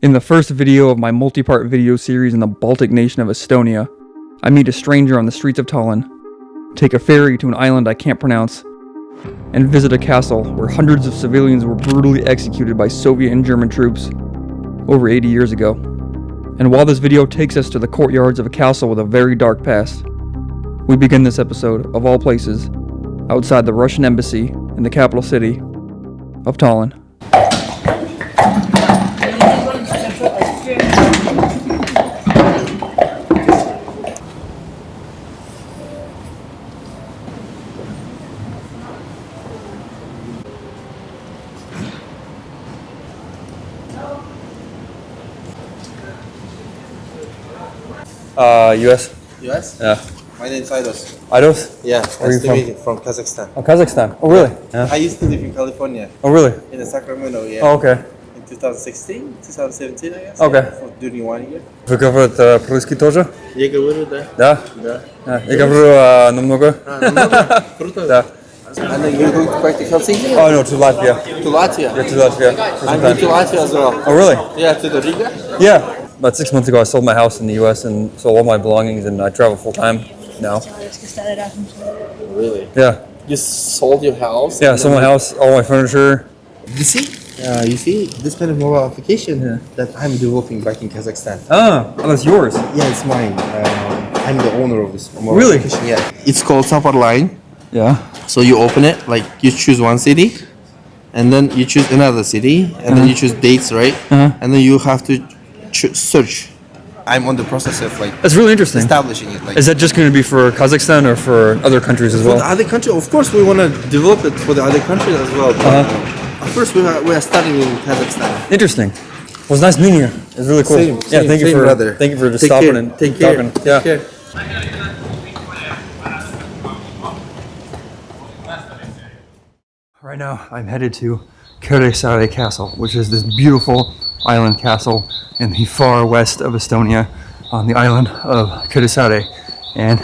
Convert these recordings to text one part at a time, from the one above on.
In the first video of my multi-part video series in the Baltic nation of Estonia, I meet a stranger on the streets of Tallinn, take a ferry to an island I can't pronounce, and visit a castle where hundreds of civilians were brutally executed by Soviet and German troops over 80 years ago. And while this video takes us to the courtyards of a castle with a very dark past, we begin this episode, of all places, outside the Russian embassy in the capital city of Tallinn. US? US? Yeah. My name is Aidos. Aidos? Yeah, Where are you nice to meet you. From Kazakhstan. Oh, Kazakhstan. Oh, really? Yeah. I used to live in California, Oh, really? in Sacramento, yeah. Oh, okay. In 2016, 2017, I guess. Okay. Yeah, during 1 year. Вы говорите по-русски тоже? Я говорю, да. Да? Да. Я говорю немного. Немного? Круто. Да. And then you're going back to Helsinki? Oh, no, to Latvia. To Latvia? Yeah, to Latvia. I'm going to Latvia as well. Oh, really? Yeah, to the Riga? Yeah. About 6 months ago, I sold my house in the US and sold all my belongings, and I travel full time now. Really? Yeah. You sold your house? Yeah, sold my house, all my furniture. You see, this kind of mobile application that I'm developing back in Kazakhstan. Oh, that's yours. Yeah, it's mine. I'm the owner of this mobile Really? application. Yeah. It's called Support Line. Yeah. So you open it, like you choose one city, and then you choose another city, and then you choose dates, right? And then you have to search. I'm on the process of like That's really interesting. establishing it. Like, Is that just going to be for Kazakhstan or for other countries as for well? the other country? Of course, we want to develop it for the other countries as well. But first, we are starting in Kazakhstan. Interesting. Well, it's nice meeting you. It's really cool. Same, Thank you for brother. Thank you for just Take stopping care. and Take care. talking. Take Yeah. care. Right now, I'm headed to Cada Castle, which is this beautiful island castle in the far west of Estonia, on the island of Cada. And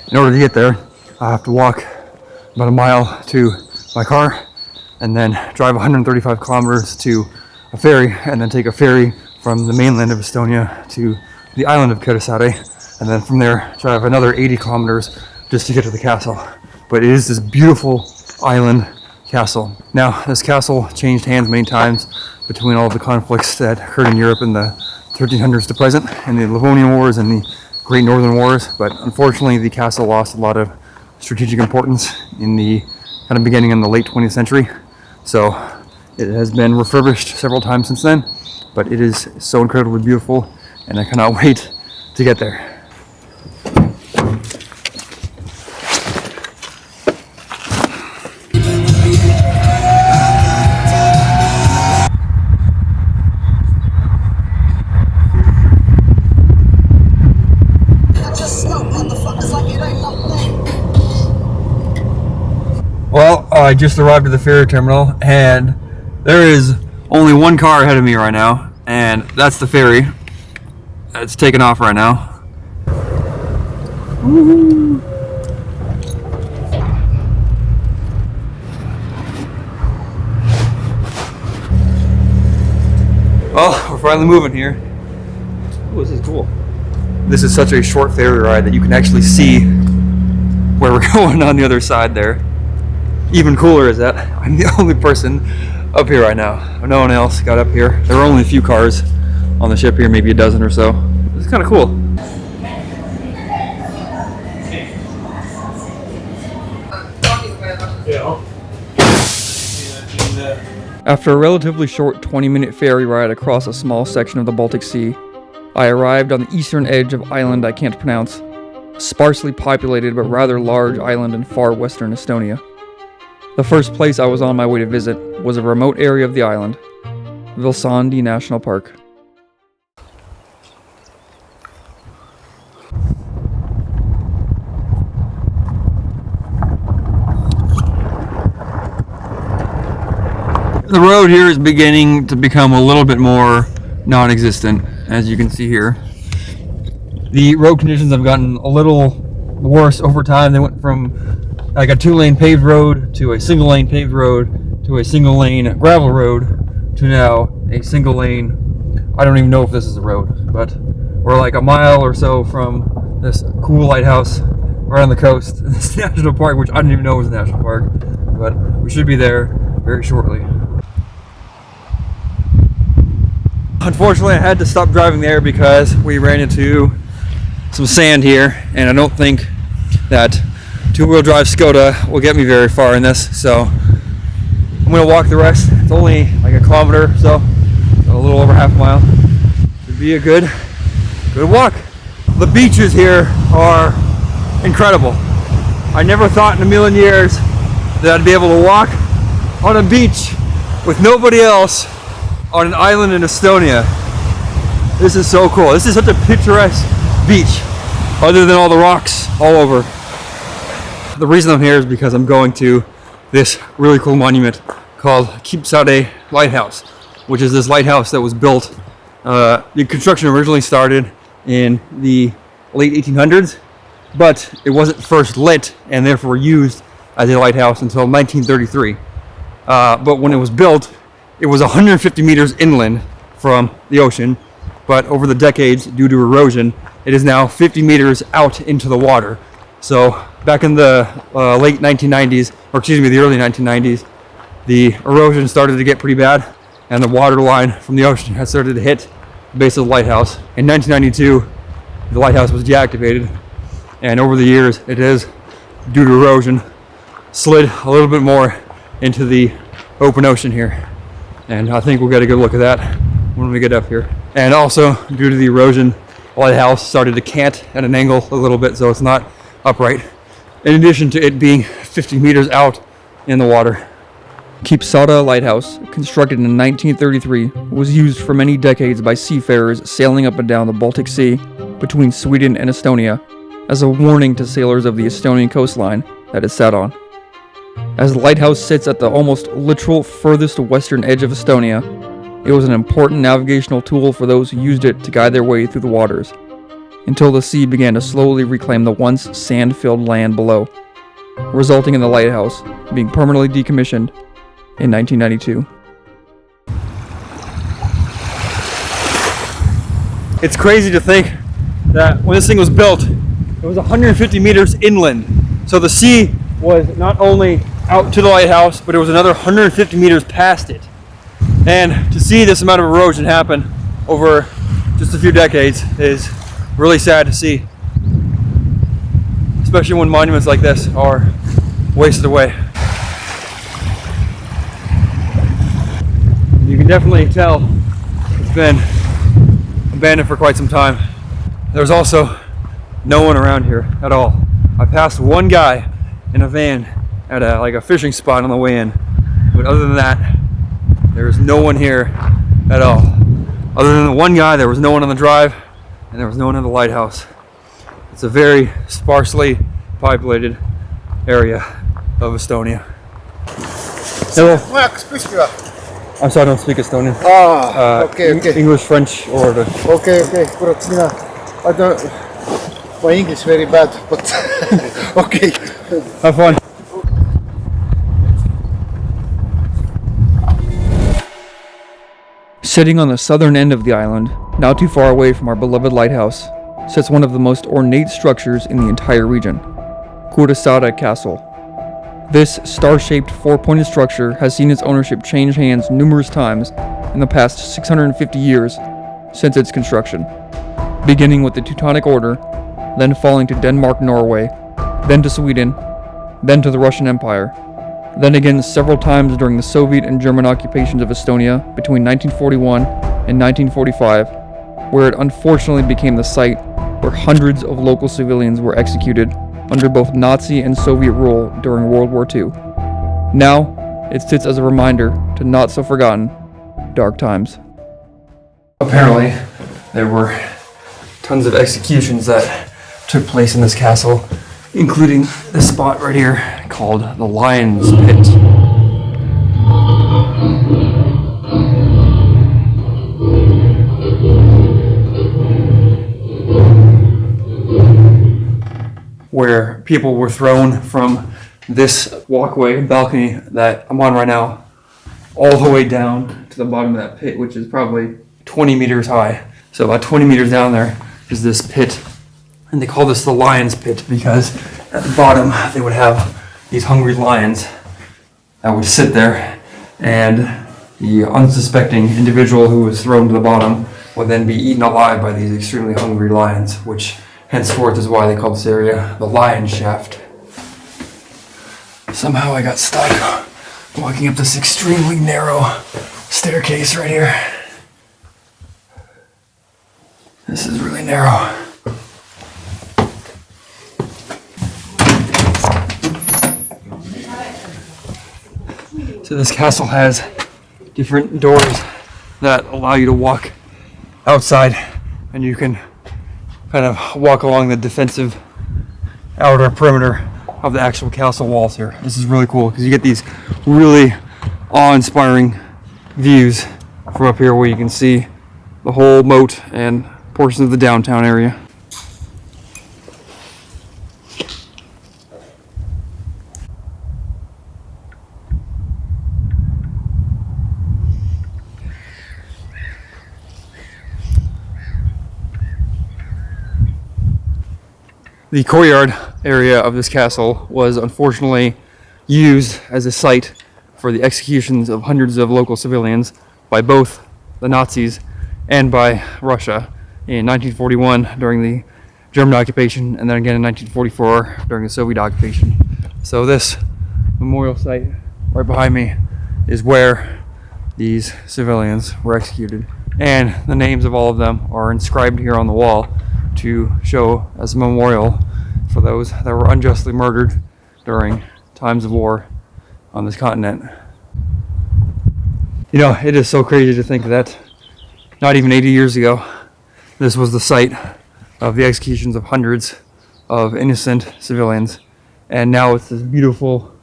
in order to get there, I have to walk about a mile to my car, and then drive 135 kilometers to a ferry, and then take a ferry from the mainland of Estonia to the island of Cada, and then from there drive another 80 kilometers just to get to the castle. But it is this beautiful island castle. Now, this castle changed hands many times between all of the conflicts that occurred in Europe in the 1300s to present, and the Livonian Wars and the Great Northern Wars, but unfortunately the castle lost a lot of strategic importance in the kind of beginning in the late 20th century. So it has been refurbished several times since then, but it is so incredibly beautiful, and I cannot wait to get there. Well, I just arrived at the ferry terminal, and there is only one car ahead of me right now, and that's the ferry. It's taking off right now. Woo-hoo. Well, we're finally moving here. Ooh, this is cool. This is such a short ferry ride that you can actually see where we're going on the other side there. Even cooler is that I'm the only person up here right now. No one else got up here. There were only a few cars on the ship here, maybe a dozen or so. It's kind of cool. After a relatively short 20-minute ferry ride across a small section of the Baltic Sea, I arrived on the eastern edge of island I can't pronounce, a sparsely populated but rather large island in far western Estonia. The first place I was on my way to visit was a remote area of the island, Vilsandi National Park. The road here is beginning to become a little bit more non-existent, as you can see here. The road conditions have gotten a little worse over time. They went from like a 2-lane paved road to a single lane paved road to a single lane gravel road to now a single lane I don't even know if this is a road, but we're like a mile or so from this cool lighthouse right on the coast. This national park, which I didn't even know was a national park, but we should be there very shortly. Unfortunately, I had to stop driving there because we ran into some sand here, and I don't think that two-wheel drive Skoda will get me very far in this, so I'm gonna walk the rest. It's only like a kilometer or so, a little over half a mile. Should be a good walk. The beaches here are incredible. I never thought in a million years that I'd be able to walk on a beach with nobody else on an island in Estonia. This is so cool. This is such a picturesque beach, other than all the rocks all over. The reason I'm here is because I'm going to this really cool monument called Cada Lighthouse, which is this lighthouse that was built. The construction originally started in the late 1800s, but it wasn't first lit and therefore used as a lighthouse until 1933. But when it was built, it was 150 meters inland from the ocean, but over the decades, due to erosion, it is now 50 meters out into the water. So back in the late 1990s, or excuse me, the early 1990s, the erosion started to get pretty bad, and the water line from the ocean had started to hit the base of the lighthouse. In 1992, the lighthouse was deactivated, and over the years, it has, due to erosion, slid a little bit more into the open ocean here. And I think we'll get a good look at that when we get up here. And also, due to the erosion, the lighthouse started to cant at an angle a little bit, so it's not upright. In addition to it being 50 meters out in the water. Cada Lighthouse, constructed in 1933, was used for many decades by seafarers sailing up and down the Baltic Sea between Sweden and Estonia as a warning to sailors of the Estonian coastline that it sat on. As the lighthouse sits at the almost literal furthest western edge of Estonia, it was an important navigational tool for those who used it to guide their way through the waters, until the sea began to slowly reclaim the once sand-filled land below, resulting in the lighthouse being permanently decommissioned in 1992. It's crazy to think that when this thing was built, it was 150 meters inland. So the sea was not only out to the lighthouse, but it was another 150 meters past it. And to see this amount of erosion happen over just a few decades is really sad to see, especially when monuments like this are wasted away. You can definitely tell it's been abandoned for quite some time. There's also no one around here at all. I passed one guy in a van at a fishing spot on the way in, but other than that, there's no one here at all. Other than the one guy, there was no one on the drive, and there was no one in the lighthouse. It's a very sparsely populated area of Estonia. Hello. I'm sorry, I don't speak Estonian. Okay. English, French, or Okay. Kurat, I don't. My English very bad, but okay. Have fun. Sitting on the southern end of the island, not too far away from our beloved lighthouse, sits one of the most ornate structures in the entire region, Cada Castle. This star-shaped four-pointed structure has seen its ownership change hands numerous times in the past 650 years since its construction, beginning with the Teutonic Order, then falling to Denmark, Norway, then to Sweden, then to the Russian Empire, then again several times during the Soviet and German occupations of Estonia between 1941 and 1945, where it unfortunately became the site where hundreds of local civilians were executed under both Nazi and Soviet rule during World War II. Now, it sits as a reminder to not so forgotten dark times. Apparently, there were tons of executions that took place in this castle, including this spot right here called the Lion's Pit. Where people were thrown from this walkway and balcony that I'm on right now all the way down to the bottom of that pit, which is probably 20 meters high. So about 20 meters down there is this pit. And they call this the lion's pit because at the bottom they would have these hungry lions that would sit there, and the unsuspecting individual who was thrown to the bottom would then be eaten alive by these extremely hungry lions, which henceforth is why they call this area the lion shaft. Somehow I got stuck walking up this extremely narrow staircase right here. This is really narrow. So this castle has different doors that allow you to walk outside, and you can kind of walk along the defensive outer perimeter of the actual castle walls here. This is really cool because you get these really awe-inspiring views from up here where you can see the whole moat and portions of the downtown area. The courtyard area of this castle was unfortunately used as a site for the executions of hundreds of local civilians by both the Nazis and by Russia in 1941 during the German occupation, and then again in 1944 during the Soviet occupation. So this memorial site right behind me is where these civilians were executed, and the names of all of them are inscribed here on the wall to show as a memorial for those that were unjustly murdered during times of war on this continent. You know, it is so crazy to think that not even 80 years ago, this was the site of the executions of hundreds of innocent civilians, and now it's this beautiful,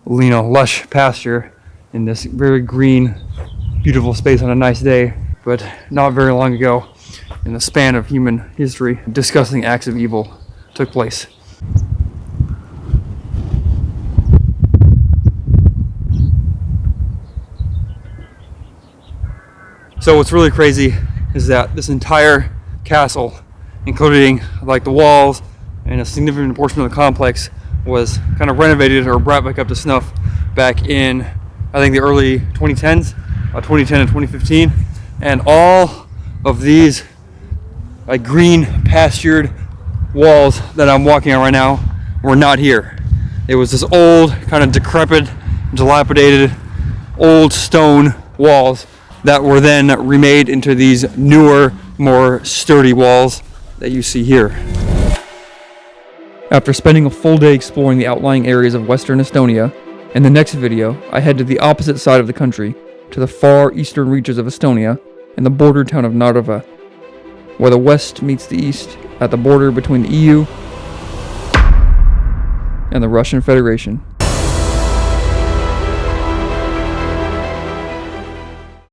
lush pasture in this very green, beautiful space on a nice day. But not very long ago, in the span of human history, disgusting acts of evil took place. So what's really crazy is that this entire castle, including like the walls and a significant portion of the complex, was kind of renovated or brought back up to snuff back in, I think, the early 2010s, 2010 and 2015. And all of these like green pastured walls that I'm walking on right now were not here. It was this old, kind of decrepit, dilapidated, old stone walls that were then remade into these newer, more sturdy walls that you see here. After spending a full day exploring the outlying areas of Western Estonia, in the next video, I head to the opposite side of the country, to the far eastern reaches of Estonia and the border town of Narva, where the west meets the east at the border between the EU and the Russian Federation.